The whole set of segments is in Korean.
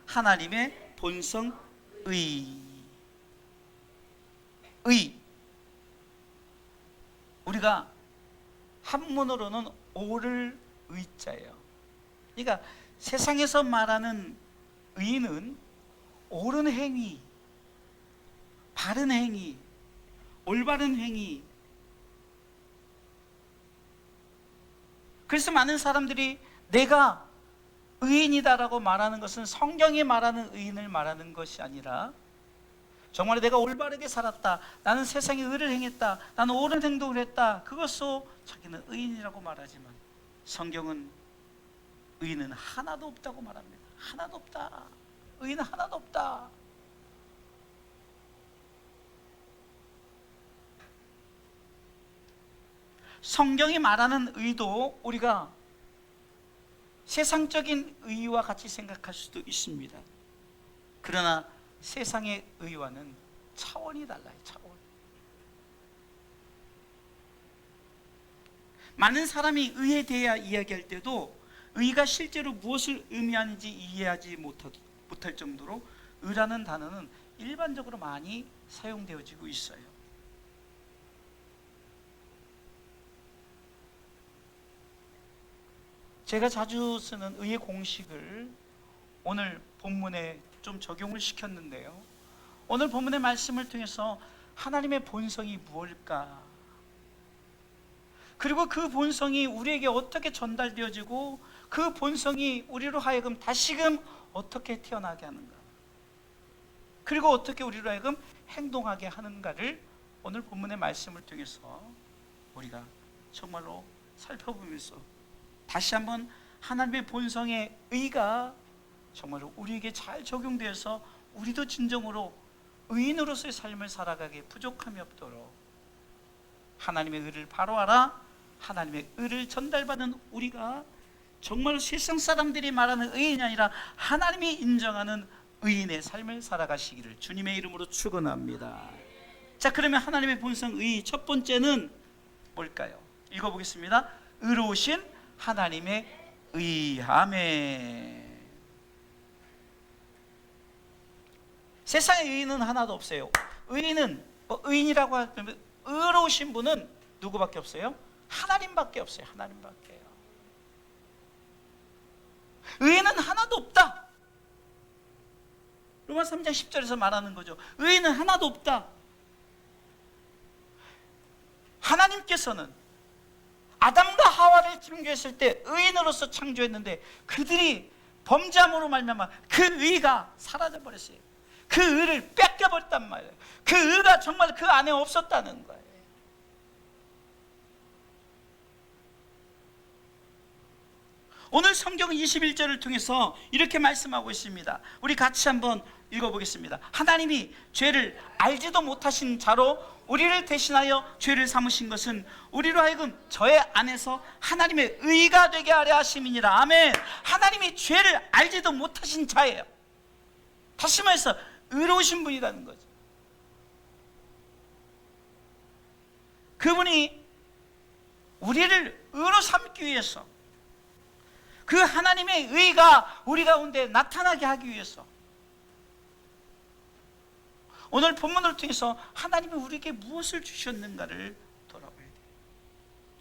하나님의 본성 의. 우리가 한문으로는 옳을 의자예요. 그러니까 세상에서 말하는 의는 옳은 행위, 바른 행위, 올바른 행위. 그래서 많은 사람들이 내가 의인이다라고 말하는 것은 성경이 말하는 의인을 말하는 것이 아니라 정말 내가 올바르게 살았다, 나는 세상에 의를 행했다, 나는 옳은 행동을 했다, 그것으로 자기는 의인이라고 말하지만 성경은 의인은 하나도 없다고 말합니다. 하나도 없다. 의인은 하나도 없다. 성경이 말하는 의도 우리가 세상적인 의와 같이 생각할 수도 있습니다. 그러나 세상의 의와는 차원이 달라요. 차원. 많은 사람이 의에 대해 이야기할 때도 의가 실제로 무엇을 의미하는지 이해하지 못할 정도로 의라는 단어는 일반적으로 많이 사용되어지고 있어요. 제가 자주 쓰는 의의 공식을 오늘 본문에 좀 적용을 시켰는데요, 오늘 본문의 말씀을 통해서 하나님의 본성이 무엇일까, 그리고 그 본성이 우리에게 어떻게 전달되어지고 그 본성이 우리로 하여금 다시금 어떻게 태어나게 하는가, 그리고 어떻게 우리로 하여금 행동하게 하는가를 오늘 본문의 말씀을 통해서 우리가 정말로 살펴보면서 다시 한번 하나님의 본성의 의가 정말로 우리에게 잘 적용되어서 우리도 진정으로 의인으로서의 삶을 살아가기에 부족함이 없도록 하나님의 의를 바로 알아 하나님의 의를 전달받은 우리가 정말 세상 사람들이 말하는 의인이 아니라 하나님이 인정하는 의인의 삶을 살아가시기를 주님의 이름으로 축원합니다. 자, 그러면 하나님의 본성 의 첫 번째는 뭘까요? 읽어보겠습니다. 의로우신 하나님의 의함에. 세상에 의인은 하나도 없어요. 의인은 의인이라고 하면 의로우신 분은 누구밖에 없어요? 하나님밖에 없어요. 하나님밖에요. 의인은 하나도 없다. 로마서 3장 10절에서 말하는 거죠. 의인은 하나도 없다. 하나님께서는 아담과 하와를 창조했을 때 의인으로서 창조했는데 그들이 범죄함으로 말미암아 그 의가 사라져 버렸어요. 그 의를 뺏겨버렸단 말이에요. 그 의가 정말 그 안에 없었다는 거예요. 오늘 성경 21절을 통해서 이렇게 말씀하고 있습니다. 우리 같이 한번 읽어보겠습니다. 하나님이 죄를 알지도 못하신 자로 우리를 대신하여 죄를 삼으신 것은 우리로 하여금 저의 안에서 하나님의 의가 되게 하려 하심이니라. 아멘. 하나님이 죄를 알지도 못하신 자예요. 다시 말해서 의로우신 분이라는 거죠. 그분이 우리를 의로 삼기 위해서, 그 하나님의 의가 우리 가운데 나타나게 하기 위해서 오늘 본문을 통해서 하나님이 우리에게 무엇을 주셨는가를 돌아봐야 돼요.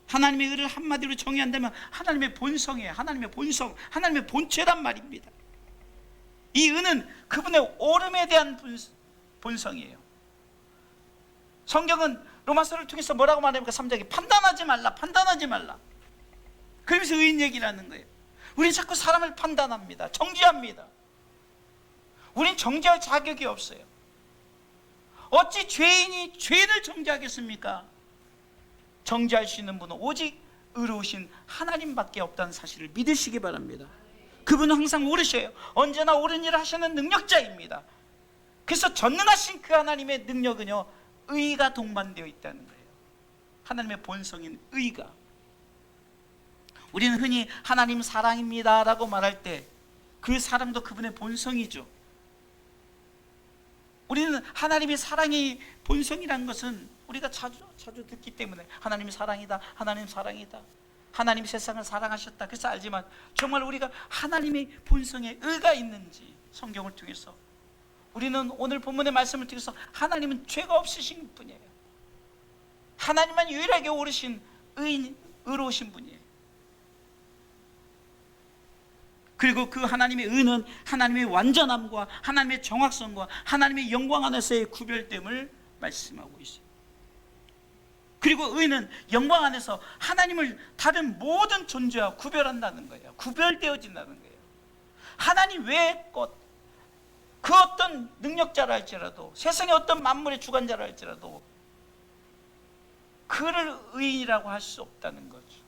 하나님의 의를 한마디로 정의한다면 하나님의 본성이에요. 하나님의 본성, 하나님의 본체란 말입니다. 이 의는 그분의 옳음에 대한 본성이에요. 성경은 로마서를 통해서 뭐라고 말합니까? 3장에 판단하지 말라, 판단하지 말라. 그러면서 의인 얘기를 하는 거예요. 우리는 자꾸 사람을 판단합니다. 정죄합니다. 우리는 정죄할 자격이 없어요. 어찌 죄인이 죄인을 정죄하겠습니까? 정죄할 수 있는 분은 오직 의로우신 하나님밖에 없다는 사실을 믿으시기 바랍니다. 그분은 항상 옳으셔요. 언제나 옳은 일을 하시는 능력자입니다. 그래서 전능하신 그 하나님의 능력은요, 의가 동반되어 있다는 거예요. 하나님의 본성인 의가. 우리는 흔히 하나님 사랑입니다 라고 말할 때 그 사랑도 그분의 본성이죠. 우리는 하나님이 사랑이 본성이라는 것은 우리가 자주 듣기 때문에 하나님이 사랑이다, 하나님 사랑이다, 하나님이 세상을 사랑하셨다 그래서 알지만 정말 우리가 하나님의 본성에 의가 있는지 성경을 통해서 우리는 오늘 본문의 말씀을 통해서 하나님은 죄가 없으신 분이에요. 하나님만 유일하게 옳으신 의로우신 분이에요. 그리고 그 하나님의 의는 하나님의 완전함과 하나님의 정확성과 하나님의 영광 안에서의 구별됨을 말씀하고 있어요. 그리고 의는 영광 안에서 하나님을 다른 모든 존재와 구별한다는 거예요. 구별되어진다는 거예요. 하나님 외의 것, 그 어떤 능력자라 할지라도, 세상의 어떤 만물의 주관자라 할지라도 그를 의인이라고 할 수 없다는 거죠.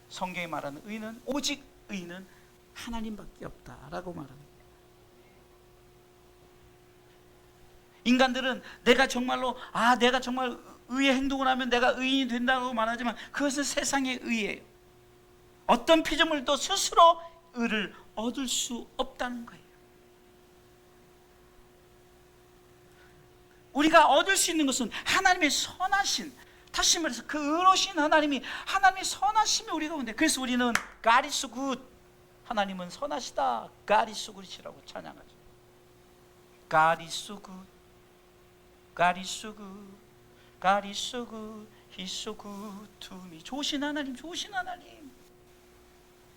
성경이 말하는 의는, 오직 의는 하나님밖에 없다라고 말합니다. 인간들은 내가 정말 의의 행동을 하면 내가 의인이 된다고 말하지만 그것은 세상의 의예요. 어떤 피조물도 스스로 의를 얻을 수 없다는 거예요. 우리가 얻을 수 있는 것은 하나님의 선하신, 다시 말해서 그 의로우신 하나님의 선하심이 우리 가운데. 그래서 우리는 God is so good, 하나님은 선하시다, God is so good이라고 찬양하죠. God is so good, God is so good, God is so good, He's so good to me. 좋으신 하나님, 좋으신 하나님,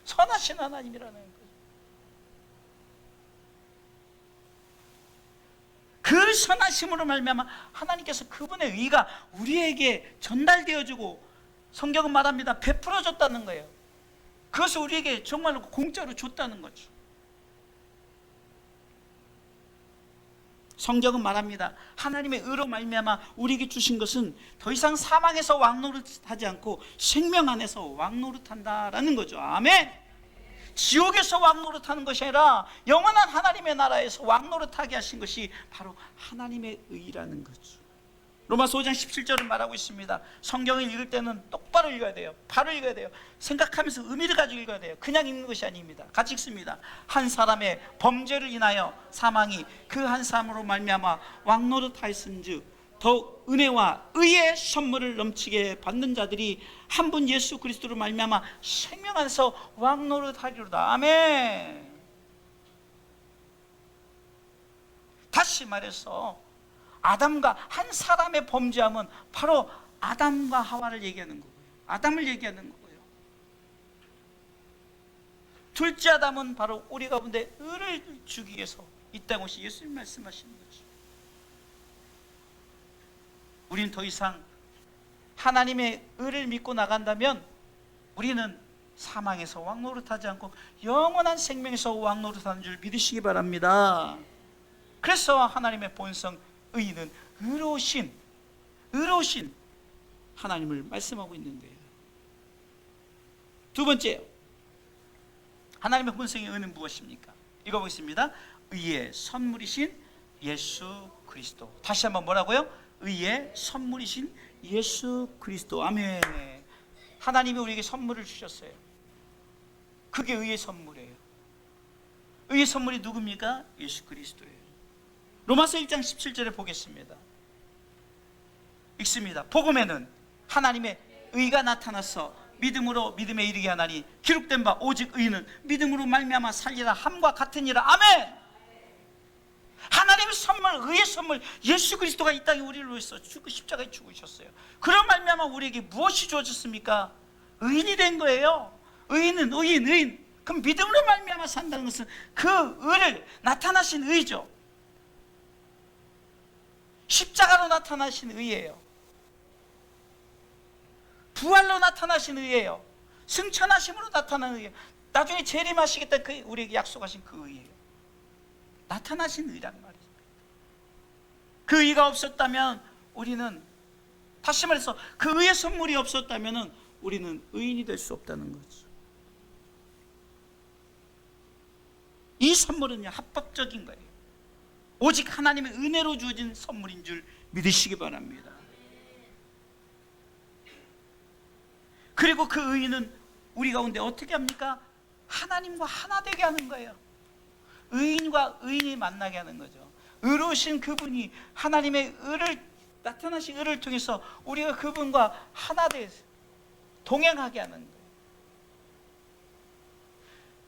선하신 하나님이라는 거예요. 그 선하심으로 말미암아 하나님께서 그분의 의가 우리에게 전달되어지고, 성경은 말합니다, 베풀어졌다는 거예요. 그것을 우리에게 정말로 공짜로 줬다는 거죠. 성경은 말합니다, 하나님의 의로 말미암아 우리에게 주신 것은 더 이상 사망에서 왕노릇하지 않고 생명 안에서 왕노릇한다라는 거죠. 아멘. 지옥에서 왕노릇하는 것이 아니라 영원한 하나님의 나라에서 왕노릇하게 하신 것이 바로 하나님의 의라는 거죠. 로마서 5장 17절을 말하고 있습니다. 성경을 읽을 때는 똑바로 읽어야 돼요. 바로 읽어야 돼요. 생각하면서 의미를 가지고 읽어야 돼요. 그냥 읽는 것이 아닙니다. 같이 읽습니다. 한 사람의 범죄를 인하여 사망이 그 한 사람으로 말미암아 왕노릇하였은즉 더욱 은혜와 의의 선물을 넘치게 받는 자들이 한 분 예수 그리스도로 말미암아 생명 안에서 왕노릇하리로다. 아멘. 다시 말해서 아담과 한 사람의 범죄함은 바로 아담과 하와를 얘기하는 거고요. 아담을 얘기하는 거고요. 둘째 아담은 바로 우리 가운데 의를 주기 위해서 이 땅 오신 예수님 말씀하시는 거죠. 우리는 더 이상 하나님의 의를 믿고 나간다면 우리는 사망에서 왕노릇하지 않고 영원한 생명에서 왕노릇하는 줄 믿으시기 바랍니다. 그래서 하나님의 본성 의는 의로우신 하나님을 말씀하고 있는 거예요. 두 번째요, 하나님의 본성의 의는 무엇입니까? 읽어보겠습니다. 의의 선물이신 예수 그리스도. 다시 한번 뭐라고요? 의의 선물이신 예수 그리스도. 아멘. 하나님이 우리에게 선물을 주셨어요. 그게 의의 선물이에요. 의의 선물이 누굽니까? 예수 그리스도예요. 로마서 1장 17절에 보겠습니다. 읽습니다. 복음에는 하나님의 의가 나타나서 믿음으로 믿음에 이르게 하나니 기록된 바 오직 의는 믿음으로 말미암아 살리라 함과 같으니라. 아멘. 하나님의 선물, 의의 선물, 예수 그리스도가 이 땅에 우리를 위해서 십자가에 죽으셨어요. 그런 말미암아 우리에게 무엇이 주어졌습니까? 의인이 된 거예요. 의인은 의인. 그럼 믿음으로 말미암아 산다는 것은 그 의를 나타나신 의죠. 십자가로 나타나신 의예요. 부활로 나타나신 의예요. 승천하심으로 나타나는 의예요. 나중에 재림하시겠다 그 우리에게 약속하신 그 의예요. 나타나신 의란 말이죠. 그 의가 없었다면 우리는, 다시 말해서 그 의의 선물이 없었다면 우리는 의인이 될 수 없다는 거죠. 이 선물은요, 합법적인 거예요. 오직 하나님의 은혜로 주어진 선물인 줄 믿으시기 바랍니다. 그리고 그 의인은 우리 가운데 어떻게 합니까? 하나님과 하나 되게 하는 거예요. 의인과 의인이 만나게 하는 거죠. 의로우신 그분이 하나님의 의를, 나타나신 의를 통해서 우리가 그분과 하나 돼서 동행하게 하는 거예요.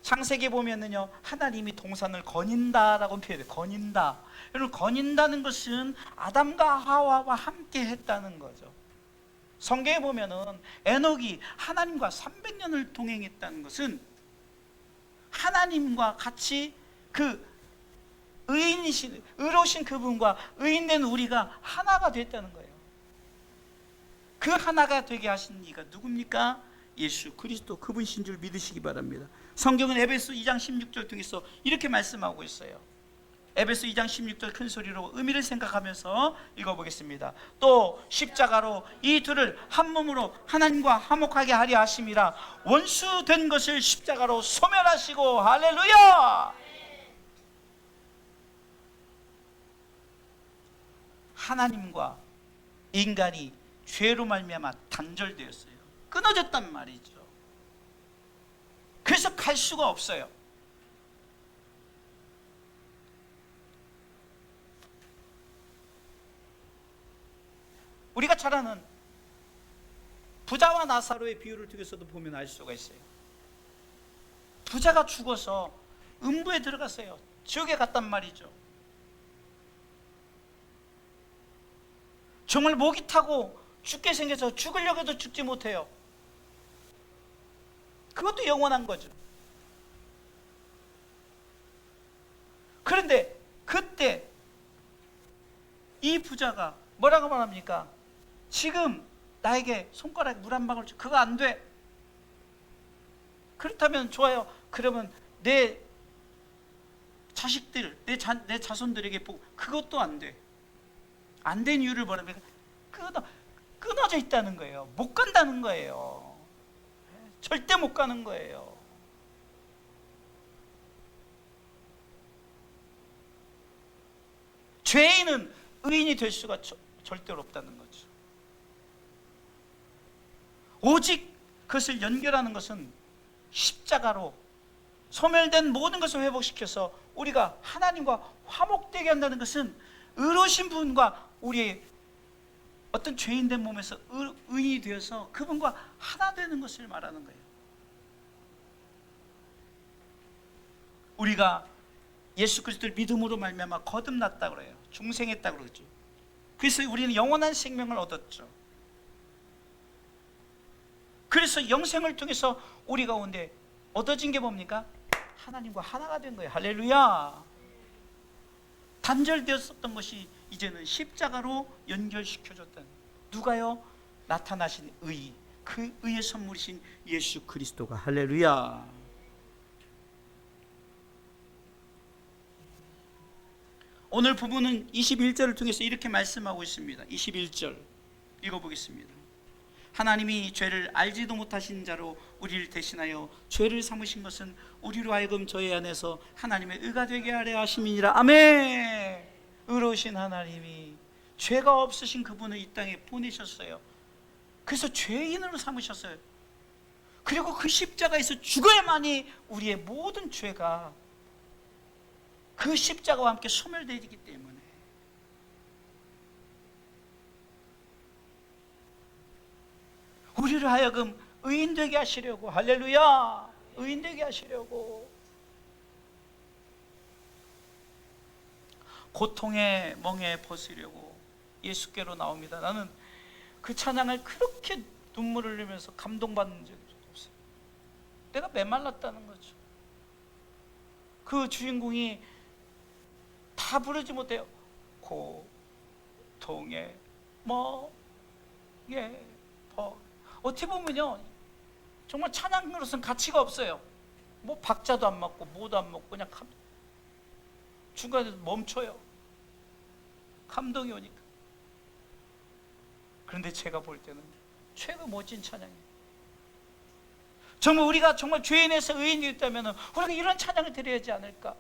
창세기 보면은요, 하나님이 동산을 거닌다라고 표현해요. 거닌다. 여러분, 거닌다는 것은 아담과 하와와 함께 했다는 거죠. 성경에 보면은 에녹이 하나님과 300년을 동행했다는 것은 하나님과 같이 그 의인이신, 의로우신 그분과 의인된 우리가 하나가 됐다는 거예요. 그 하나가 되게 하신 이가 누굽니까? 예수 그리스도, 그분이신 줄 믿으시기 바랍니다. 성경은 에베소 2장 16절 통해서 이렇게 말씀하고 있어요. 에베소 2장 16절 큰 소리로 의미를 생각하면서 읽어보겠습니다. 또 십자가로 이 둘을 한 몸으로 하나님과 화목하게 하려 하심이라. 원수 된 것을 십자가로 소멸하시고. 할렐루야. 하나님과 인간이 죄로 말미암아 단절되었어요. 끊어졌단 말이죠. 그래서 갈 수가 없어요. 우리가 잘 아는 부자와 나사로의 비유를 통해서도 보면 알 수가 있어요. 부자가 죽어서 음부에 들어갔어요. 지옥에 갔단 말이죠. 정말 목이 타고 죽게 생겨서 죽으려고 해도 죽지 못해요. 그것도 영원한 거죠. 그런데 그때 이 부자가 뭐라고 말합니까? 지금 나에게 손가락에 물 한 방울 줘. 그거 안 돼. 그렇다면 좋아요. 그러면 내 자식들, 내 자손들에게 보고, 그것도 안 돼. 안 된 이유를 뭐냐면 끊어져 있다는 거예요. 못 간다는 거예요. 절대 못 가는 거예요. 죄인은 의인이 될 수가 절대로 없다는 거죠. 오직 그것을 연결하는 것은 십자가로 소멸된 모든 것을 회복시켜서 우리가 하나님과 화목되게 한다는 것은 의로우신 분과 우리의 어떤 죄인된 몸에서 의인이 되어서 그분과 하나 되는 것을 말하는 거예요. 우리가 예수 그리스도를 믿음으로 말미암아 거듭났다고 그래요. 중생했다고 그러죠. 그래서 우리는 영원한 생명을 얻었죠. 그래서 영생을 통해서 우리 가운데 얻어진 게 뭡니까? 하나님과 하나가 된 거예요. 할렐루야. 단절되었었던 것이 이제는 십자가로 연결시켜줬다는, 누가요? 나타나신 의, 그 의의 선물이신 예수 그리스도가. 할렐루야. 오늘 부분은 21절을 통해서 이렇게 말씀하고 있습니다. 21절 읽어보겠습니다. 하나님이 죄를 알지도 못하신 자로 우리를 대신하여 죄를 삼으신 것은 우리로 하여금 저희 안에서 하나님의 의가 되게 하려 하심이니라. 아멘. 의로우신 하나님이 죄가 없으신 그분을 이 땅에 보내셨어요. 그래서 죄인으로 삼으셨어요. 그리고 그 십자가에서 죽어야만이 우리의 모든 죄가 그 십자가와 함께 소멸되기 때문에 우리를 하여금 의인되게 하시려고. 할렐루야. 의인되게 하시려고. 고통의 멍에 벗으려고 예수께로 나옵니다. 나는 그 찬양을 그렇게 눈물을 흘리면서 감동받는 적이 없어요. 내가 메말랐다는 거죠. 그 주인공이 다 부르지 못해요. 고통의 멍에 벗. 어떻게 보면요, 정말 찬양으로서는 가치가 없어요. 뭐 박자도 안 맞고 뭐도 안 맞고 그냥 중간에 멈춰요. 감동이 오니까. 그런데 제가 볼 때는 최고 멋진 찬양이에요. 정말 우리가 정말 죄인에서 의인이 있다면 우리가 이런 찬양을 드려야지 않을까.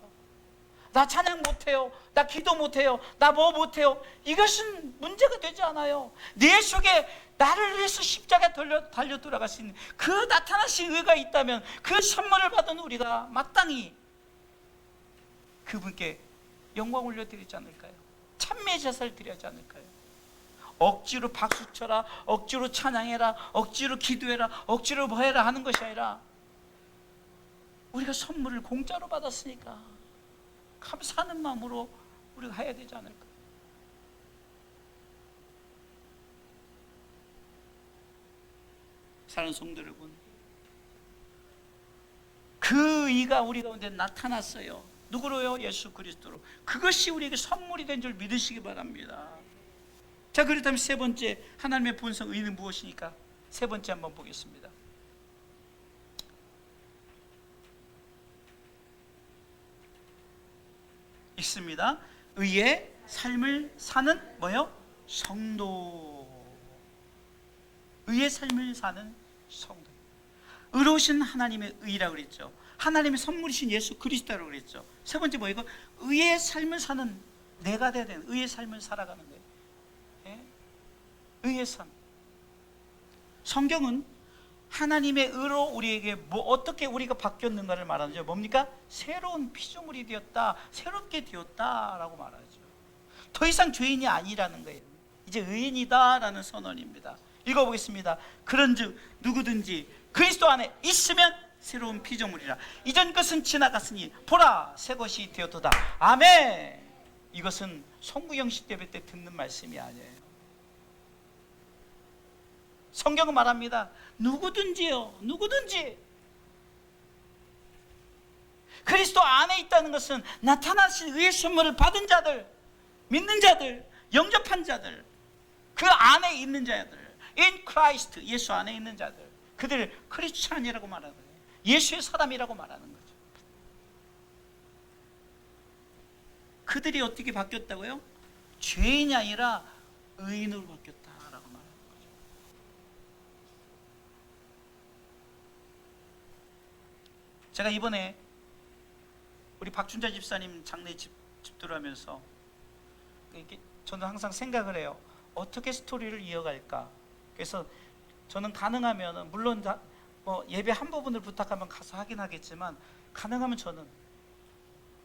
나 찬양 못해요, 나 기도 못해요, 나 뭐 못해요, 이것은 문제가 되지 않아요. 내 속에 나를 위해서 십자가에 달려 돌아가신 그 나타나신 의가 있다면 그 선물을 받은 우리가 마땅히 그분께 영광 올려드리지 않을까요? 찬미의 제사를 드리지 않을까요? 억지로 박수 쳐라, 억지로 찬양해라, 억지로 기도해라, 억지로 뭐 해라 하는 것이 아니라 우리가 선물을 공짜로 받았으니까 감사하는 마음으로 우리가 해야 되지 않을까. 사랑하는 성도 여러분, 그 의가 우리 가운데 나타났어요. 누구로요? 예수 그리스도로. 그것이 우리에게 선물이 된 줄 믿으시기 바랍니다. 자, 그렇다면 세 번째, 하나님의 본성 의는 무엇이니까? 세 번째 한번 보겠습니다. 있습니다. 의의 삶을 사는 뭐요? 성도. 의의 삶을 사는 성도. 의로우신 하나님의 의라고 그랬죠. 하나님의 선물이신 예수 그리스도라고 그랬죠. 세 번째 뭐예요? 의의 삶을 사는 내가 돼야 되는, 의의 삶을 살아가는 거예요. 예? 의의 삶. 성경은 하나님의 의로 우리에게 어떻게 우리가 바뀌었는가를 말하죠. 뭡니까? 새로운 피조물이 되었다, 새롭게 되었다라고 말하죠. 더 이상 죄인이 아니라는 거예요. 이제 의인이다라는 선언입니다. 읽어보겠습니다. 그런즉 누구든지 그리스도 안에 있으면 새로운 피조물이라. 이전 것은 지나갔으니 보라 새 것이 되었도다. 아멘. 이것은 송구영식 예배 때 듣는 말씀이 아니에요. 성경은 말합니다. 누구든지요, 누구든지 그리스도 안에 있다는 것은 나타나신 의의 선물을 받은 자들, 믿는 자들, 영접한 자들, 그 안에 있는 자들, in Christ, 예수 안에 있는 자들, 그들을 크리스찬이라고 말하는 거예요. 예수의 사람이라고 말하는 거죠. 그들이 어떻게 바뀌었다고요? 죄인이 아니라 의인으로 바뀌었다라고 말하는 거죠. 제가 이번에 우리 박춘자 집사님 장례 집도를 하면서 저는 항상 생각을 해요. 어떻게 스토리를 이어갈까? 그래서 저는 가능하면, 물론 뭐 예배 한 부분을 부탁하면 가서 하긴 하겠지만, 가능하면 저는,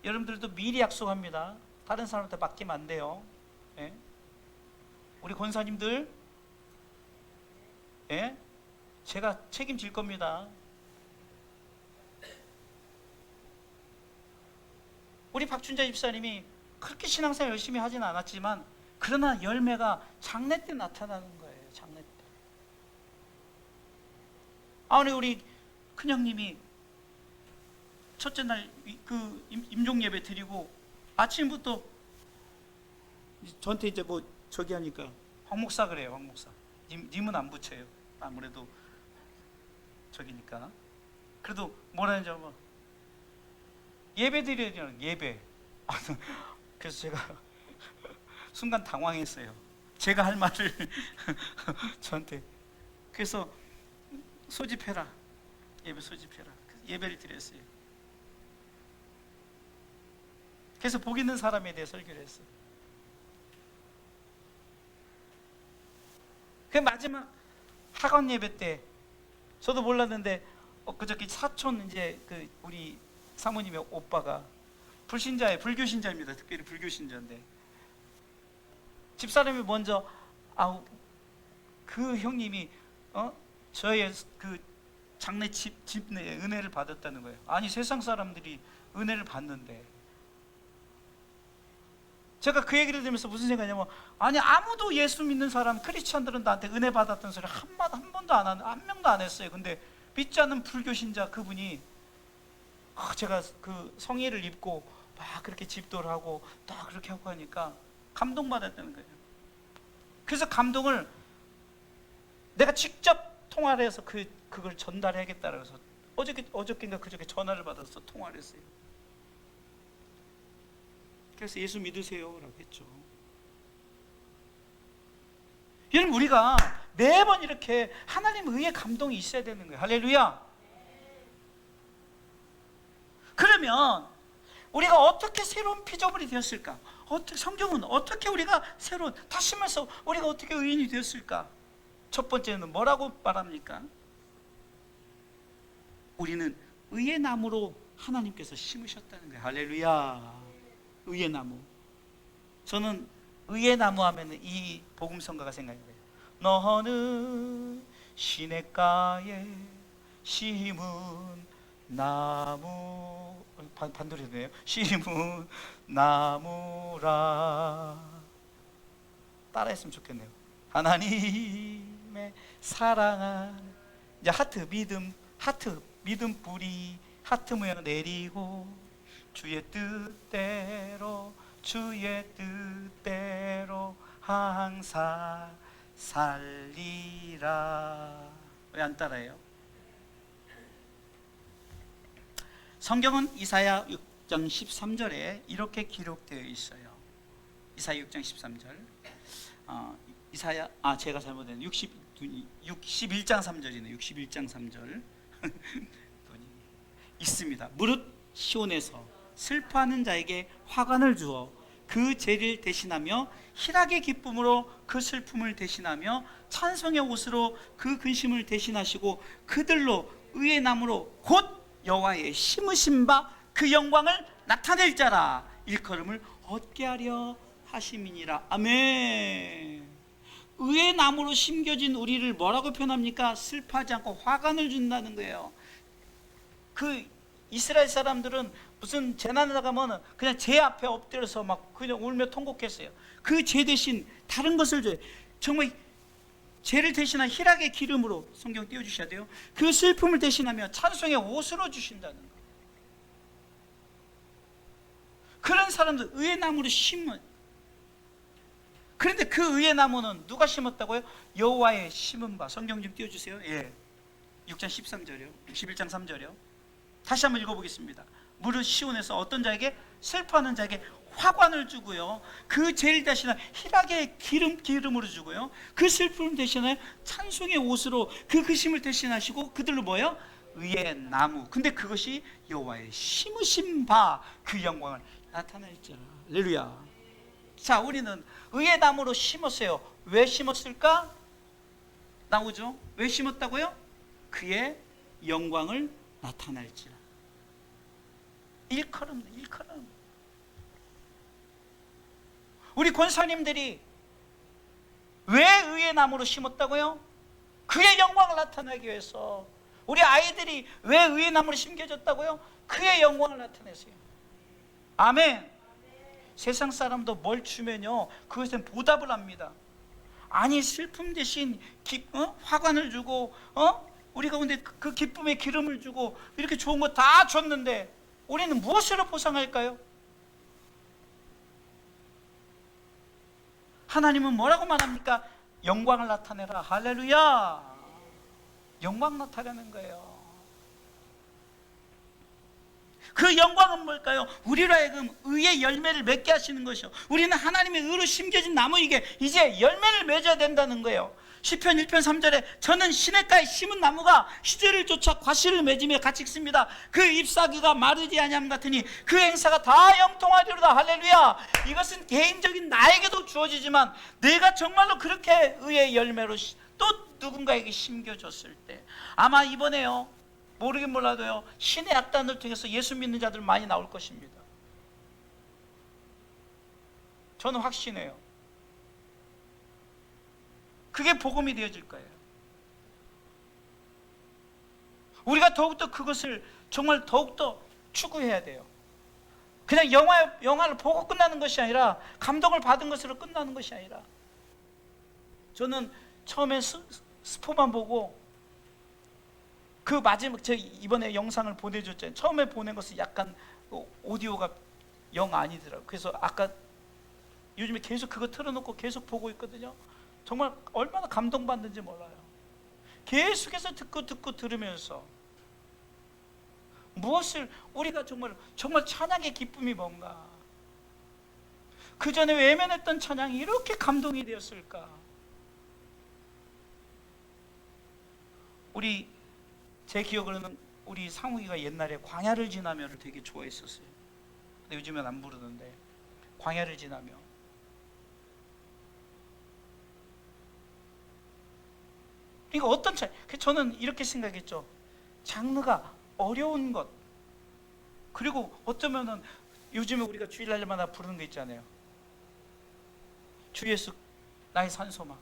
여러분들도 미리 약속합니다. 다른 사람한테 맡기면 안 돼요. 예? 우리 권사님들, 예? 제가 책임질 겁니다. 우리 박춘자 집사님이 그렇게 신앙생활 열심히 하진 않았지만, 그러나 열매가 장례 때 나타나는 거예요. 장례 때. 우리 큰형님이 첫째 날 그 임종 예배 드리고 아침부터 저한테 이제 뭐 저기 하니까 황 목사 그래요. 황 목사. 님은 안 붙여요. 아무래도 저기니까. 그래도 뭐라는지 뭐 예배 드려야 되는 예배. 그래서 제가 순간 당황했어요. 제가 할 말을 저한테. 그래서 소집해라. 예배 소집해라. 예배를 드렸어요. 그래서 복 있는 사람에 대해 설교를 했어요. 그 마지막 학원 예배 때 저도 몰랐는데 그저께 사촌 이제 그 우리 사모님의 오빠가 불신자예요. 불교신자입니다. 특별히 불교신자인데 집사람이 먼저 그 형님이 저의 그 장례 집 내에 은혜를 받았다는 거예요. 아니 세상 사람들이 은혜를 받는데, 제가 그 얘기를 들으면서 무슨 생각이냐면, 아니 아무도 예수 믿는 사람 크리스찬들은 나한테 은혜 받았던 소리 한 번도 안 하는, 한 명도 안 했어요. 근데 믿지 않는 불교신자 그분이 제가 그 성의를 입고 막 그렇게 집도를 하고 딱 그렇게 하고 하니까 감동받았다는 거예요. 그래서 감동을 내가 직접 통화를 해서 그걸 전달해야겠다고 해서 어저께인가 그저께 전화를 받아서 통화를 했어요. 그래서 예수 믿으세요 라고 했죠. 여러분, 우리가 매번 이렇게 하나님 의의 감동이 있어야 되는 거예요. 할렐루야. 그러면 우리가 어떻게 새로운 피조물이 되었을까? 성경은 어떻게 우리가 새로운, 다시 말해서 우리가 어떻게 의인이 되었을까? 첫 번째는 뭐라고 말합니까? 우리는 의의 나무로 하나님께서 심으셨다는 거예요. 할렐루야. 의의 나무. 저는 의의 나무 하면은 이 복음성가가 생각이 돼요. 너는 시냇가에 심은 나무, 반대로 해도 돼요? 심은 나무라. 따라했으면 좋겠네요. 하나님의 사랑한, 이제 하트 믿음 뿌리 하트 모양 내리고 주의 뜻대로 항상 살리라. 왜 안 따라해요? 성경은 이사야 6장 13절에 이렇게 기록되어 있어요. 이사야 6장 13절. 제가 잘못했네요. 61장 3절이네요. 61장 3절. 있습니다. 무릇 시온에서 슬퍼하는 자에게 화관을 주어 그 죄를 대신하며 희락의 기쁨으로 그 슬픔을 대신하며 찬송의 옷으로 그 근심을 대신하시고 그들로 의의 나무로 곧 여호와의 심으신 바 그 영광을 나타낼 자라 일컬음을 얻게 하려 하심이니라. 아멘. 의의 나무로 심겨진 우리를 뭐라고 표현합니까? 슬퍼하지 않고 화관을 준다는 거예요. 그 이스라엘 사람들은 무슨 재난에 나가면 그냥 제 앞에 엎드려서 막 그냥 울며 통곡했어요. 그 죄 대신 다른 것을 줘요. 정말 죄를 대신한 희락의 기름으로 성경 띄워주셔야 돼요. 그 슬픔을 대신하며 찬송의 옷으로 주신다는 거예요. 그런 사람들 의의 나무로 심은. 그런데 그 의의 나무는 누가 심었다고요? 여호와의 심은 바. 성경 좀 띄워주세요. 예, 6장 13절이요 11장 3절이요 다시 한번 읽어보겠습니다. 무릇 시온에서 어떤 자에게 슬퍼하는 자에게 화관을 주고요, 그 죄를 대신한 희락의 기름으로 주고요, 그 슬픔을 대신하여 찬송의 옷으로 그 근심을 대신하시고 그들로 뭐예요? 의의 나무. 근데 그것이 여호와의 심으신 바 그 영광을 나타낼지라. 할렐루야. 자, 우리는 의의 나무로 심었어요. 왜 심었을까? 나오죠. 왜 심었다고요? 그의 영광을 나타낼지라. 일컬음. 우리 권사님들이 왜 의의 나무로 심었다고요? 그의 영광을 나타내기 위해서. 우리 아이들이 왜 의의 나무로 심겨졌다고요? 그의 영광을 나타내세요. 아멘. 세상 사람도 뭘 주면요, 그것은 보답을 합니다. 아니, 슬픔 대신 화관을 주고 우리 가운데 그 기쁨의 기름을 주고 이렇게 좋은 거 다 줬는데 우리는 무엇으로 보상할까요? 하나님은 뭐라고 말합니까? 영광을 나타내라. 할렐루야. 영광 나타내는 거예요. 그 영광은 뭘까요? 우리로 하여금 의의 열매를 맺게 하시는 것이요, 우리는 하나님의 의로 심겨진 나무이게 이제 열매를 맺어야 된다는 거예요. 시편 1편 3절에 저는 시냇가에 심은 나무가 시절을 쫓아 과실을 맺으며 같이 읽습니다. 그 잎사귀가 마르지 아니함 같으니 그 행사가 다 영통하리로다. 할렐루야. 이것은 개인적인 나에게도 주어지지만 내가 정말로 그렇게 의의 열매로 또 누군가에게 심겨졌을 때 아마 이번에요, 모르긴 몰라도요, 신의 악단을 통해서 예수 믿는 자들 많이 나올 것입니다. 저는 확신해요. 그게 복음이 되어질 거예요. 우리가 더욱더 그것을 정말 더욱더 추구해야 돼요. 그냥 영화를 보고 끝나는 것이 아니라, 감동을 받은 것으로 끝나는 것이 아니라, 저는 처음에 스포만 보고 그 마지막, 제가 이번에 영상을 보내줬잖아요. 처음에 보낸 것은 약간 오디오가 영 아니더라고요. 그래서 아까 요즘에 계속 그거 틀어놓고 계속 보고 있거든요. 정말 얼마나 감동받는지 몰라요. 계속해서 듣고 들으면서 무엇을 우리가 정말 찬양의 기쁨이 뭔가, 그 전에 외면했던 찬양이 이렇게 감동이 되었을까. 제 기억으로는 우리 상욱이가 옛날에 광야를 지나며를 되게 좋아했었어요. 근데 요즘엔 안 부르는데, 광야를 지나며. 이거 어떤 차이? 저는 이렇게 생각했죠. 장르가 어려운 것, 그리고 어쩌면은 요즘에 우리가 주일날마다 부르는 거 있잖아요. 주 예수 나의 산소망.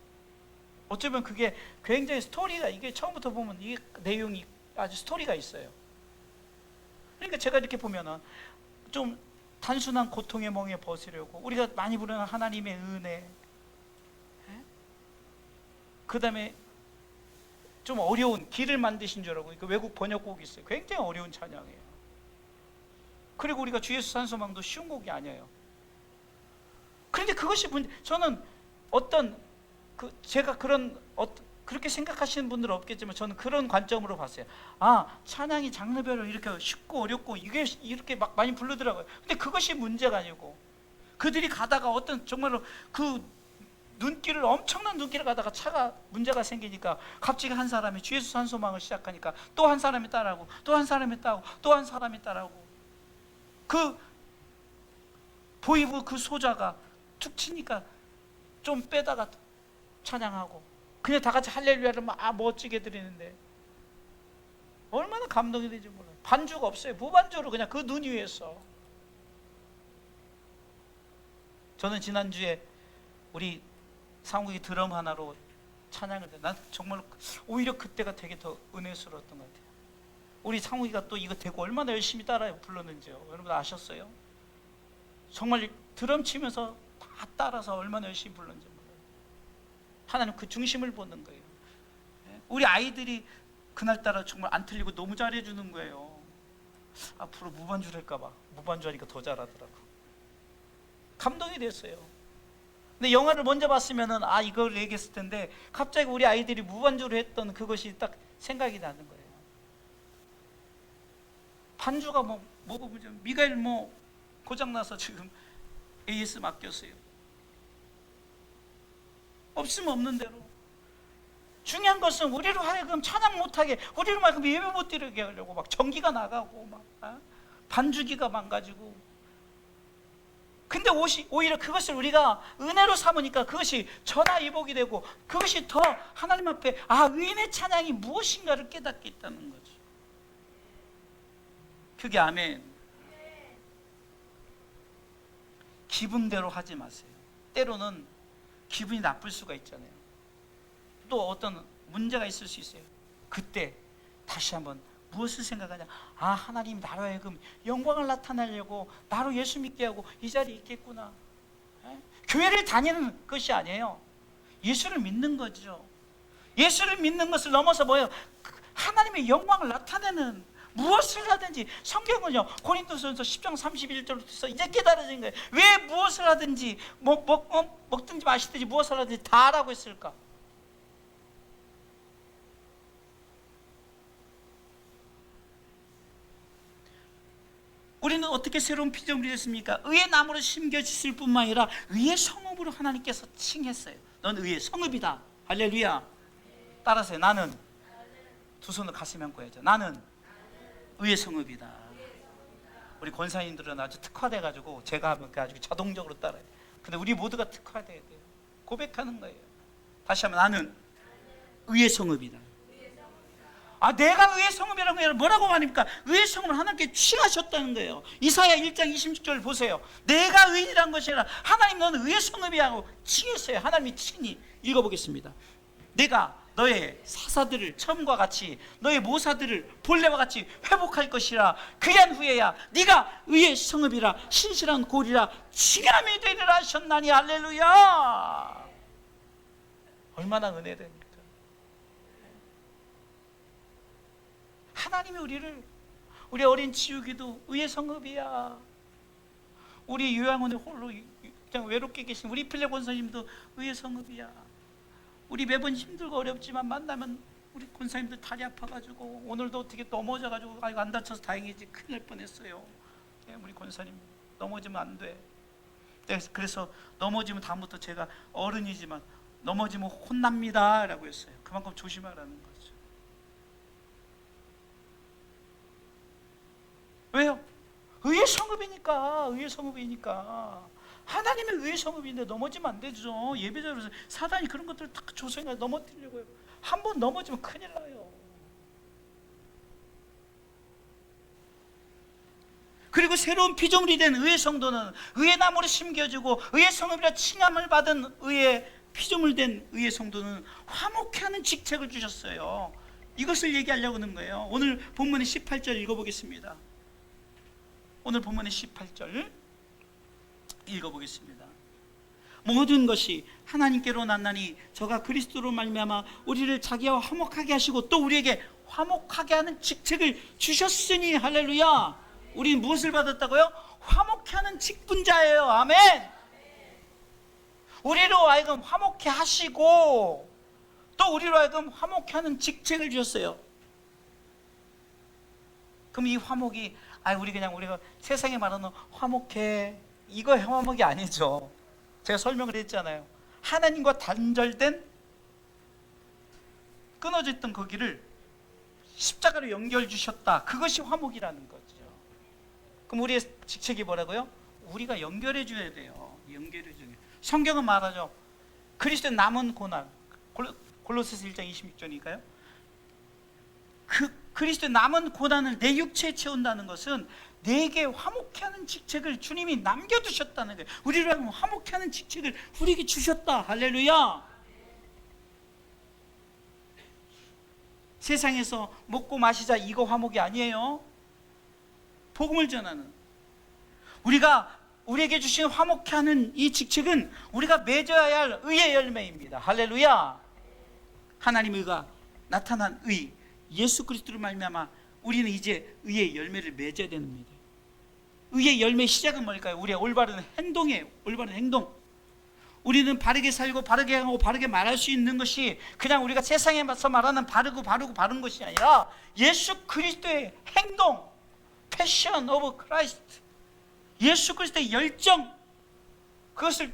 어쩌면 그게 굉장히 스토리가, 이게 처음부터 보면 이 내용이 아주 스토리가 있어요. 그러니까 제가 이렇게 보면은 좀 단순한 고통의 멍에 벗으려고 우리가 많이 부르는 하나님의 은혜, 그 다음에 좀 어려운 길을 만드신 줄 알고, 그 외국 번역곡이 있어요. 굉장히 어려운 찬양이에요. 그리고 우리가 주 예수 산소망도 쉬운 곡이 아니에요. 그런데 그것이 저는 어떤 제가 그렇게 생각하시는 분들은 없겠지만 저는 그런 관점으로 봤어요. 아, 찬양이 장르별로 이렇게 쉽고 어렵고 이게 이렇게 막 많이 부르더라고요. 근데 그것이 문제가 아니고, 그들이 가다가 어떤 정말로 엄청난 눈길을 가다가 차가 문제가 생기니까 갑자기 한 사람이 주 예수 산소망을 시작하니까 또 한 사람이 따라하고 또 한 사람이 따라하고 또 한 사람이 따라하고, 그 보이브 그 소자가 툭 치니까 좀 빼다가 찬양하고, 그냥 다 같이 할렐루야를 막 멋지게 드리는데 얼마나 감동이 되지 몰라요. 반주가 없어요. 무반주로 그냥 그 눈 위에서. 저는 지난주에 우리 상욱이 드럼 하나로 찬양을 해. 난 정말 오히려 그때가 되게 더 은혜스러웠던 것 같아요. 우리 상욱이가 또 이거 되고 얼마나 열심히 따라 불렀는지요. 여러분 아셨어요? 정말 드럼 치면서 다 따라서 얼마나 열심히 불렀는지 몰라요. 하나님 그 중심을 보는 거예요. 우리 아이들이 그날따라 정말 안 틀리고 너무 잘해주는 거예요. 앞으로 무반주를 할까봐, 무반주 하니까 더 잘하더라고. 감동이 됐어요. 근데 영화를 먼저 봤으면은 이걸 얘기했을 텐데 갑자기 우리 아이들이 무반주로 했던 그것이 딱 생각이 나는 거예요. 반주가 미가엘 고장나서 지금 AS 맡겼어요. 없으면 없는 대로. 중요한 것은 우리로 하여금 찬양 못하게, 우리로 하여금 예배 못 드리게 하려고 막 전기가 나가고 반주기가 망가지고. 근데 오히려 그것을 우리가 은혜로 삼으니까 그것이 전화위복이 되고, 그것이 더 하나님 앞에 의인의 찬양이 무엇인가를 깨닫게 있다는 거죠. 그게 아멘. 기분대로 하지 마세요. 때로는 기분이 나쁠 수가 있잖아요. 또 어떤 문제가 있을 수 있어요. 그때 다시 한번 무엇을 생각하냐? 하나님 나로 하여금 영광을 나타내려고 나로 예수 믿게 하고 이 자리에 있겠구나. 교회를 다니는 것이 아니에요. 예수를 믿는 거죠. 예수를 믿는 것을 넘어서 뭐예요? 하나님의 영광을 나타내는 무엇을 하든지. 성경은요, 고린도전서 10장 31절부터 이제 깨달아진 거예요. 왜 무엇을 하든지 먹든지 마시든지 무엇을 하든지 다 하라고 했을까? 우리는 어떻게 새로운 피조물이 됐습니까? 의의 나무로 심겨졌을 뿐만 아니라 의의 성읍으로 하나님께서 칭했어요. 넌 의의 성읍이다. 할렐루야. 따라서요. 나는, 두 손을 가슴에 안고 해야죠. 나는 의의 성읍이다. 우리 권사님들은 아주 특화돼가지고 제가 하면 아주 자동적으로 따라해요. 근데 우리 모두가 특화돼야 돼요. 고백하는 거예요. 다시 한번, 나는 의의 성읍이다. 내가 의의 성읍이라고 해요. 뭐라고 말입니까? 의의 성읍을 하나님께 칭하셨다는 거예요. 이사야 1장 26절 보세요. 내가 의인이란 것이 아니라 하나님 너는 의의 성읍이라고 칭했어요. 하나님이 친히. 읽어보겠습니다. 내가 너의 사사들을 처음과 같이, 너의 모사들을 본래와 같이 회복할 것이라. 그리한 후에야 네가 의의 성읍이라 신실한 골이라 칭함이 되리라 하셨나니. 할렐루야. 얼마나 은혜됩니까? 하나님이 우리 어린 지우기도 의의 성읍이야. 우리 요양원에 홀로 그냥 외롭게 계신 우리 필레 권사님도 의의 성읍이야. 우리 매번 힘들고 어렵지만 만나면 우리 권사님들 다리 아파가지고, 오늘도 어떻게 넘어져가지고 안 다쳐서 다행이지, 큰일 날 뻔했어요. 우리 권사님 넘어지면 안 돼. 그래서 넘어지면 다음부터 제가 어른이지만 넘어지면 혼납니다 라고 했어요. 그만큼 조심하라는 거죠. 왜요? 의의 성읍이니까. 의의 성읍이니까. 하나님의 의의 성읍인데 넘어지면 안 되죠. 예배자로서 사단이 그런 것들을 다 조성해 넘어뜨리려고요. 한 번 넘어지면 큰일 나요. 그리고 새로운 피조물이 된 의의 성도는 의의 나무로 심겨지고 의의 성읍이라 칭함을 받은 의의 피조물 된 의의 성도는 화목해하는 직책을 주셨어요. 이것을 얘기하려고 하는 거예요. 오늘 본문의 18절 읽어보겠습니다. 오늘 본문의 18절 읽어보겠습니다. 모든 것이 하나님께로 났나니 저가 그리스도로 말미암아 우리를 자기와 화목하게 하시고 또 우리에게 화목하게 하는 직책을 주셨으니 할렐루야. 우리는 무엇을 받았다고요? 화목해 하는 직분자예요. 아멘. 우리로 하여금 화목해 하시고 또 우리로 하여금 화목해 하는 직책을 주셨어요. 그럼 이 화목이 우리가 세상에 말하는 화목해, 이거 화목이 아니죠. 제가 설명을 했잖아요. 하나님과 단절된, 끊어져 있던 거기를 십자가로 연결 주셨다. 그것이 화목이라는 거죠. 그럼 우리의 직책이 뭐라고요? 우리가 연결해 줘야 돼요. 연결해 줘야 돼요. 성경은 말하죠. 그리스도의 남은 고난, 골로새서 1장 26절이니까요. 그 그리스도의 남은 고난을 내 육체에 채운다는 것은 내게 화목해 하는 직책을 주님이 남겨두셨다는 거예요. 우리를 하면 화목해 하는 직책을 우리에게 주셨다. 할렐루야. 세상에서 먹고 마시자 이거 화목이 아니에요. 복음을 전하는, 우리에게 주신 화목해 하는 이 직책은 우리가 맺어야 할 의의 열매입니다. 할렐루야. 하나님의 의가 나타난 의, 예수 그리스도를 말미암아 우리는 이제 의의 열매를 맺어야 됩니다. 의의 열매의 시작은 뭘까요? 우리의 올바른 행동이에요. 올바른 행동. 우리는 바르게 살고 바르게 하고 바르게 말할 수 있는 것이 그냥 우리가 세상에서 말하는 바른 것이 아니라 예수 그리스도의 행동, 패션 오브 크라이스트, 예수 그리스도의 열정, 그것을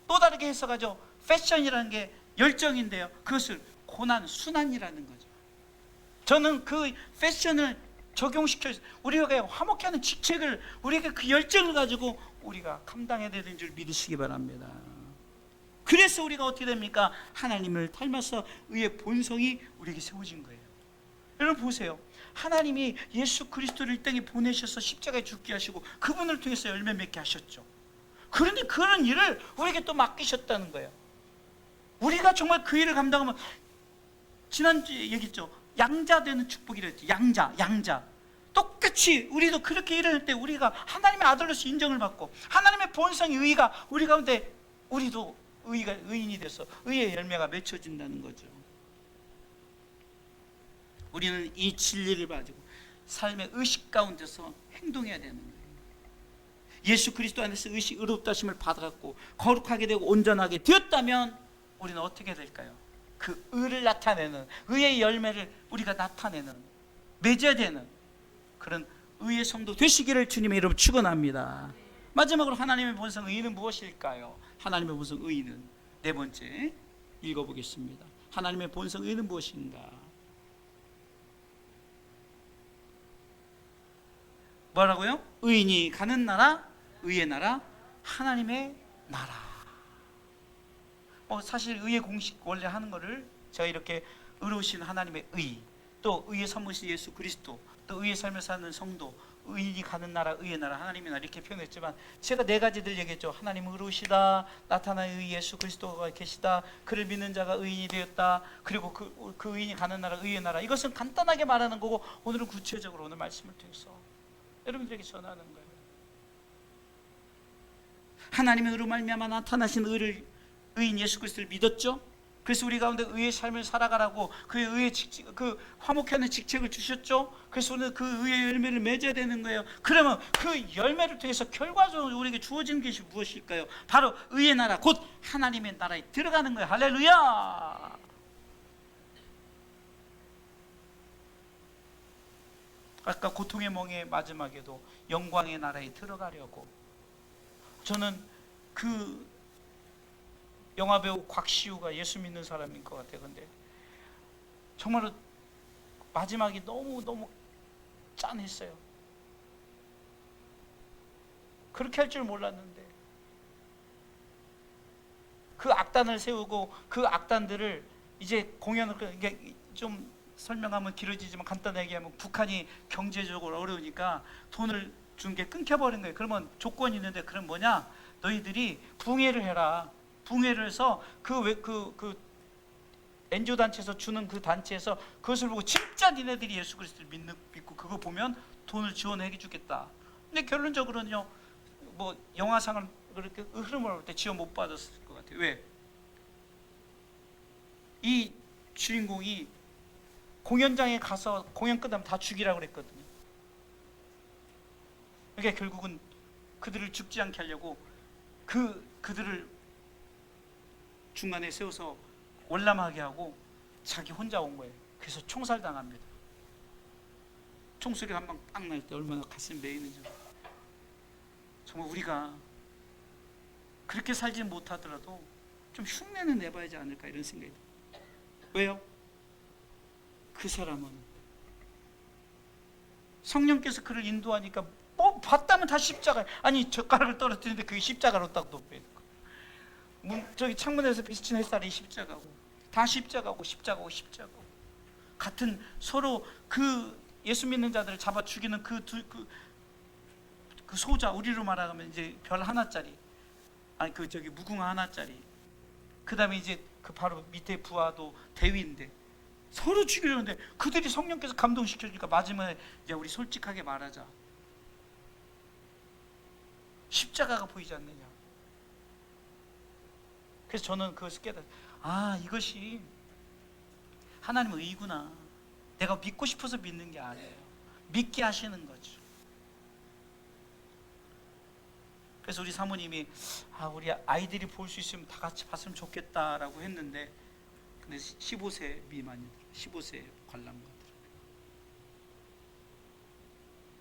또 다르게 해석하죠. 패션이라는 게 열정인데요, 그것을 고난, 순환이라는 거죠. 저는 그 패션을 적용시켜서 우리가 화목해 하는 직책을, 우리가 그 열정을 가지고 우리가 감당해야 되는 줄 믿으시기 바랍니다. 그래서 우리가 어떻게 됩니까? 하나님을 닮아서 의의 본성이 우리에게 세워진 거예요. 여러분 보세요. 하나님이 예수 그리스도를 이 땅에 보내셔서 십자가에 죽게 하시고 그분을 통해서 열매 맺게 하셨죠. 그런데 그런 일을 우리에게 또 맡기셨다는 거예요. 우리가 정말 그 일을 감당하면, 지난주에 얘기했죠. 양자 되는 축복이랬죠. 양자. 똑같이 우리도 그렇게 일을 때 우리가 하나님의 아들로서 인정을 받고 하나님의 본성의 의가 우리 가운데, 우리도 의인이 돼서 의의 열매가 맺혀진다는 거죠. 우리는 이 진리를 가지고 삶의 의식 가운데서 행동해야 되는 거예요. 예수 그리스도 안에서 의롭다 하심을 받아갖고 거룩하게 되고 온전하게 되었다면 우리는 어떻게 될까요? 그 의를 나타내는, 의의 열매를 우리가 나타내는, 맺어야 되는 그런 의의 성도 되시기를 주님의 이름으로 축원합니다. 마지막으로 하나님의 본성 의는 무엇일까요? 하나님의 본성 의는 네 번째 읽어보겠습니다. 하나님의 본성 의는 무엇인가? 뭐라고요? 의인이 가는 나라, 의의 나라, 하나님의 나라. 사실 의의 공식 원래 하는 거를 제가 이렇게 의로우신 하나님의 의, 또 의의 선물이신 예수 그리스도, 또 의의 삶을 사는 성도, 의인이 가는 나라, 의의 나라, 하나님의 나라 이렇게 표현했지만 제가 네 가지들 얘기했죠. 하나님은 의로우시다, 나타난 의 예수 그리스도가 계시다, 그를 믿는 자가 의인이 되었다, 그리고 그 의인이 가는 나라, 의의 나라. 이것은 간단하게 말하는 거고 오늘은 구체적으로 오늘 말씀을 통해서 여러분들에게 전하는 거예요. 하나님의 의로 말미암아 나타나신 의인 예수 그리스도를 믿었죠. 그래서 우리 가운데 의의 삶을 살아가라고 그 화목하는 직책을 주셨죠. 그래서 우리는 그 의의 열매를 맺어야 되는 거예요. 그러면 그 열매를 통해서 결과적으로 우리에게 주어지는 것이 무엇일까요? 바로 의의 나라, 곧 하나님의 나라에 들어가는 거예요. 할렐루야. 아까 고통의 멍의 마지막에도 영광의 나라에 들어가려고, 저는 그 영화배우 곽시우가 예수 믿는 사람인 것 같아요. 근데 정말로 마지막이 너무 짠했어요. 그렇게 할 줄 몰랐는데 그 악단을 세우고 그 악단들을 이제 공연을 좀 설명하면 길어지지만 간단하게 얘기하면 북한이 경제적으로 어려우니까 돈을 준 게 끊겨버린 거예요. 그러면 조건이 있는데, 그럼 뭐냐? 너희들이 붕해를 해라. 붕해를 해서 그 NGO 단체에서 주는 그 단체에서 그것을 보고 진짜 니네들이 예수 그리스도를 믿고 그거 보면 돈을 지원해 주겠다. 근데 결론적으로는요, 뭐 영화상을 그렇게 흐름을 볼 때 지원 못 받았을 것 같아요. 왜? 이 주인공이 공연장에 가서 공연 끝나면 다 죽이라고 그랬거든요. 그러니까 결국은 그들을 죽지 않게 하려고 그들을 중간에 세워서 월남하게 하고 자기 혼자 온 거예요. 그래서 총살당합니다. 총소리가 한 방 빵 날 때 얼마나 가슴이 메이는지. 정말 우리가 그렇게 살지 못하더라도 좀 흉내는 내봐야지 않을까, 이런 생각이 들어요. 왜요? 그 사람은 성령께서 그를 인도하니까 뭐 봤다면 다 십자가, 아니 젓가락을 떨어뜨리는데 그게 십자가로 딱 돋보여. 저기 창문에서 비친 햇살이 십자가고, 다 십자가고 십자가고 십자가고. 같은 서로 그 예수 믿는 자들을 잡아 죽이는 그 소자, 우리로 말하면 이제 별 하나짜리, 아니 저기 무궁화 하나짜리. 그 다음에 이제 그 바로 밑에 부하도 대위인데 서로 죽이려는데 그들이 성령께서 감동시켜주니까 마지막에 이제 우리 솔직하게 말하자, 십자가가 보이지 않느냐. 그래서 저는 그것을 깨달았어요. 이것이 하나님의 의구나. 내가 믿고 싶어서 믿는 게 아니에요. 믿게 하시는 거죠. 그래서 우리 사모님이 우리 아이들이 볼 수 있으면 다 같이 봤으면 좋겠다라고 했는데, 근데 15세 미만이더라고요. 15세 관람가들.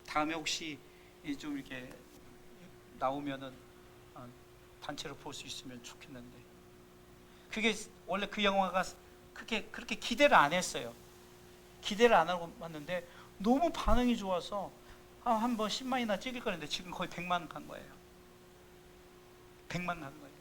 다음에 혹시 좀 이렇게 나오면은 단체로 볼 수 있으면 좋겠는데, 그게 원래 그 영화가 그렇게 기대를 안 했어요. 기대를 안 하고 봤는데 너무 반응이 좋아서 한번 10만이나 찍을 거였는데 지금 거의 100만 간 거예요. 100만 간 거예요.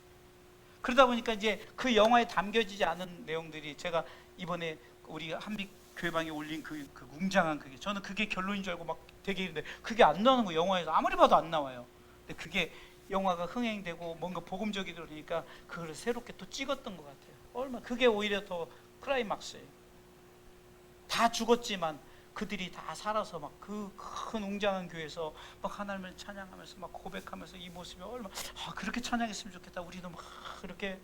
그러다 보니까 이제 그 영화에 담겨지지 않은 내용들이, 제가 이번에 우리 한빛 교회방에 올린 그 웅장한 그게, 저는 그게 결론인 줄 알고 막 되게 했는데 그게 안 나오는 거, 영화에서 아무리 봐도 안 나와요. 근데 그게 영화가 흥행되고 뭔가 복음적이다 그러니까 그걸 새롭게 또 찍었던 것 같아요. 그게 오히려 더 클라이막스예요. 다 죽었지만 그들이 다 살아서 막 그 큰 웅장한 교회에서 막 하나님을 찬양하면서 막 고백하면서 이 모습이 얼마나 그렇게 찬양했으면 좋겠다. 우리도 막 그렇게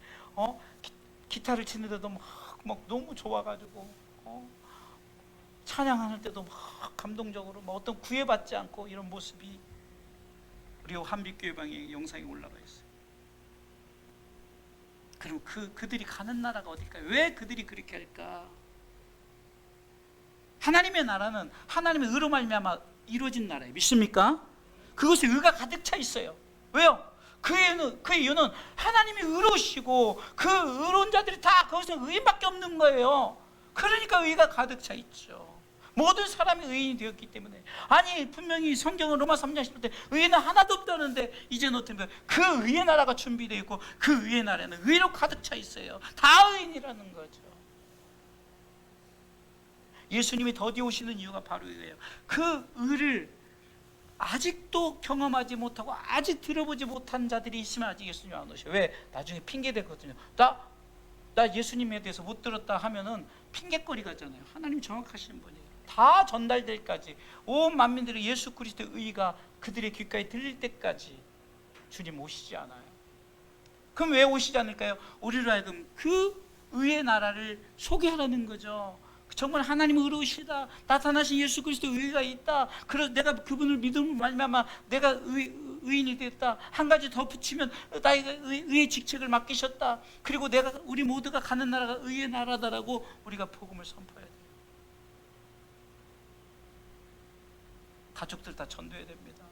기타를 치는데도 막 너무 좋아가지고 찬양하는 때도 막 감동적으로 막 어떤 구애받지 않고 이런 모습이 우리 한빛교회방에 영상이 올라가 있어요. 그럼 그들이 가는 나라가 어딜까요? 왜 그들이 그렇게 할까? 하나님의 나라는 하나님의 의로 말미암아 이루어진 나라예요. 믿습니까? 그것에 의가 가득 차 있어요. 왜요? 그 이유는 하나님이 의로우시고 그 의로운 자들이 다 거기서 의인밖에 없는 거예요. 그러니까 의가 가득 차 있죠. 모든 사람이 의인이 되었기 때문에. 아니 분명히 성경은 로마 3장 10절 의인은 하나도 없다는데 이제는 어떻게 그 의의 나라가 준비되어 있고 그 의의 나라는 의로 가득 차 있어요. 다 의인이라는 거죠. 예수님이 더디 오시는 이유가 바로 이거예요. 그 의를 아직도 경험하지 못하고 아직 들어보지 못한 자들이 있으면 아직 예수님이 안 오셔요. 왜? 나중에 핑계 대거든요. 나 예수님에 대해서 못 들었다 하면은 핑계거리 같잖아요. 하나님 정확하신 분이에요. 다 전달될 때까지 온 만민들의 예수 그리스도의 의가 그들의 귓가에 들릴 때까지 주님 오시지 않아요. 그럼 왜 오시지 않을까요? 우리로 하여금 그 의의 나라를 소개하라는 거죠. 정말 하나님 의로우시다, 나타나신 예수 그리스도 의가 있다, 그래서 내가 그분을 믿음으로 말미암아 내가 의인이 됐다, 한 가지 더 붙이면 나에게 의의 직책을 맡기셨다, 그리고 우리 모두가 가는 나라가 의의 나라다라고 우리가 복음을 선포해야 돼요. 가족들 다 전도해야 됩니다.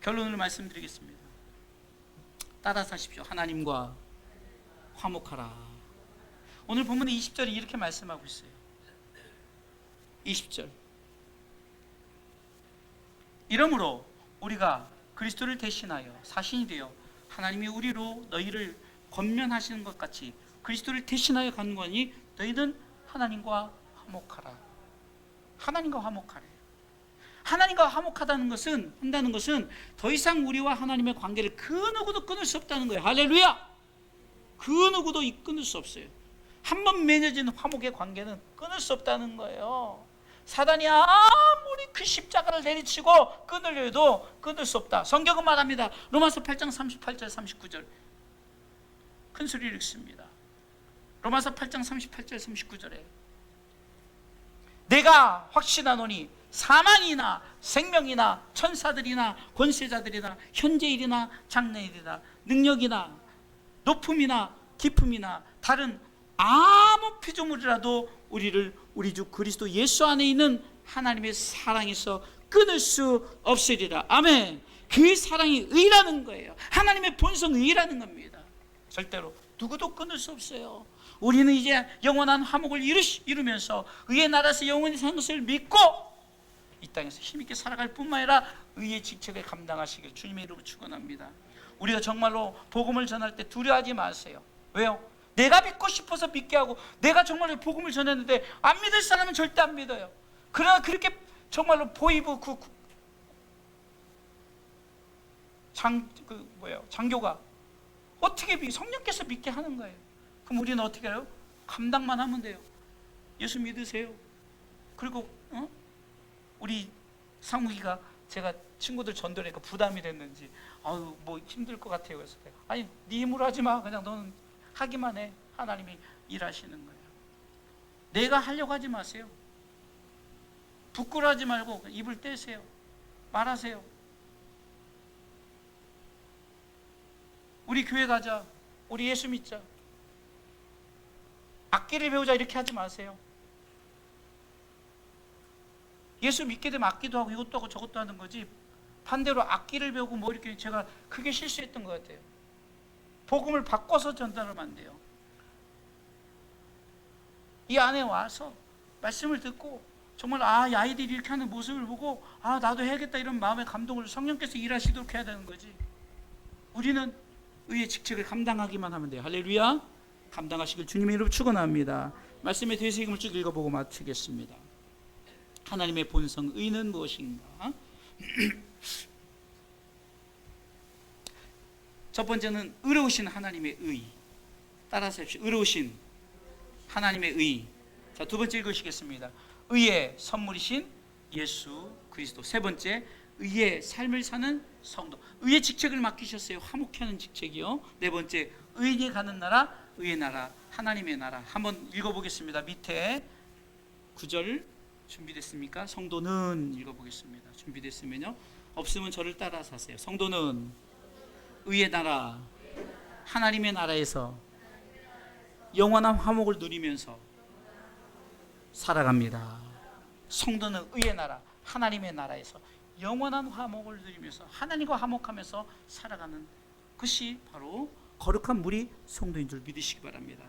결론을 말씀드리겠습니다. 따라서 하십시오. 하나님과 화목하라. 오늘 본문의 20절이 이렇게 말씀하고 있어요. 20절. 이러므로 우리가 그리스도를 대신하여 사신이 되어 하나님이 우리로 너희를 권면하시는 것 같이 그리스도를 대신하여 가는 거니 너희는 하나님과 화목하라. 하나님과 화목하래. 하나님과 화목하다는 것은 한다는 것은 더 이상 우리와 하나님의 관계를 그 누구도 끊을 수 없다는 거예요. 할렐루야. 그 누구도 끊을 수 없어요. 한번 맺어진 화목의 관계는 끊을 수 없다는 거예요. 사단이 아무리 그 십자가를 내리치고 끊으려 해도 끊을 수 없다. 성경은 말합니다. 로마서 8장 38절 39절 큰 소리를 읽습니다. 로마서 8장 38절 39절에 내가 확신하노니 사망이나 생명이나 천사들이나 권세자들이나 현재일이나 장래일이나 능력이나 높음이나 깊음이나 다른 아무 피조물이라도 우리를 우리 주 그리스도 예수 안에 있는 하나님의 사랑에서 끊을 수 없으리라. 아멘. 그 사랑이 의라는 거예요. 하나님의 본성 의라는 겁니다. 절대로 누구도 끊을 수 없어요. 우리는 이제 영원한 화목을 이루면서 의의 나라에서 영원히 사는 것을 믿고 이 땅에서 힘있게 살아갈 뿐만 아니라 의의 직책을 감당하시길 주님의 이름으로 축원합니다. 우리가 정말로 복음을 전할 때 두려워하지 마세요. 왜요? 내가 믿고 싶어서 믿게 하고 내가 정말로 복음을 전했는데 안 믿을 사람은 절대 안 믿어요. 그러나 그렇게 정말로 보이부 장교가 어떻게 성령께서 믿게 하는 거예요. 그럼 우리는 어떻게 해요? 감당만 하면 돼요. 예수 믿으세요. 그리고 우리 상욱이가 제가 친구들 전도하니까 부담이 됐는지 아유 뭐 힘들 것 같아요. 그래서 아니 네 힘으로 하지 마. 그냥 너는 하기만 해. 하나님이 일하시는 거예요. 내가 하려고 하지 마세요. 부끄러워하지 말고 입을 떼세요. 말하세요. 우리 교회 가자. 우리 예수 믿자. 악기를 배우자 이렇게 하지 마세요. 예수 믿게 되면 악기도 하고 이것도 하고 저것도 하는 거지 반대로 악기를 배우고 뭐 이렇게 제가 크게 실수했던 것 같아요. 복음을 바꿔서 전달하면 안 돼요. 이 안에 와서 말씀을 듣고 정말 이 아이들이 이렇게 하는 모습을 보고 나도 해야겠다 이런 마음의 감동을 성령께서 일하시도록 해야 되는 거지. 우리는 의의 직책을 감당하기만 하면 돼요. 할렐루야. 감당하시길 주님의 이름으로 축원합니다. 말씀의 되새김을 쭉 읽어보고 마치겠습니다. 하나님의 본성 의는 무엇인가? 첫 번째는 의로우신 하나님의 의. 따라서 합시다. 의로우신 하나님의 의. 자, 두 번째 읽으시겠습니다. 의의 선물이신 예수 그리스도. 세 번째, 의의 삶을 사는 성도. 의의 직책을 맡기셨어요. 화목케 하는 직책이요. 네 번째, 의인이 가는 나라, 의의 나라, 하나님의 나라. 한번 읽어보겠습니다. 밑에 9절 준비됐습니까? 성도는 읽어보겠습니다. 준비됐으면요. 없으면 저를 따라서 하세요. 성도는 의의 나라, 하나님의 나라에서 영원한 화목을 누리면서 살아갑니다. 성도는 의의 나라, 하나님의 나라에서 영원한 화목을 누리면서 하나님과 화목하면서 살아가는 것이 바로 거룩한 무리 성도인 줄 믿으시기 바랍니다.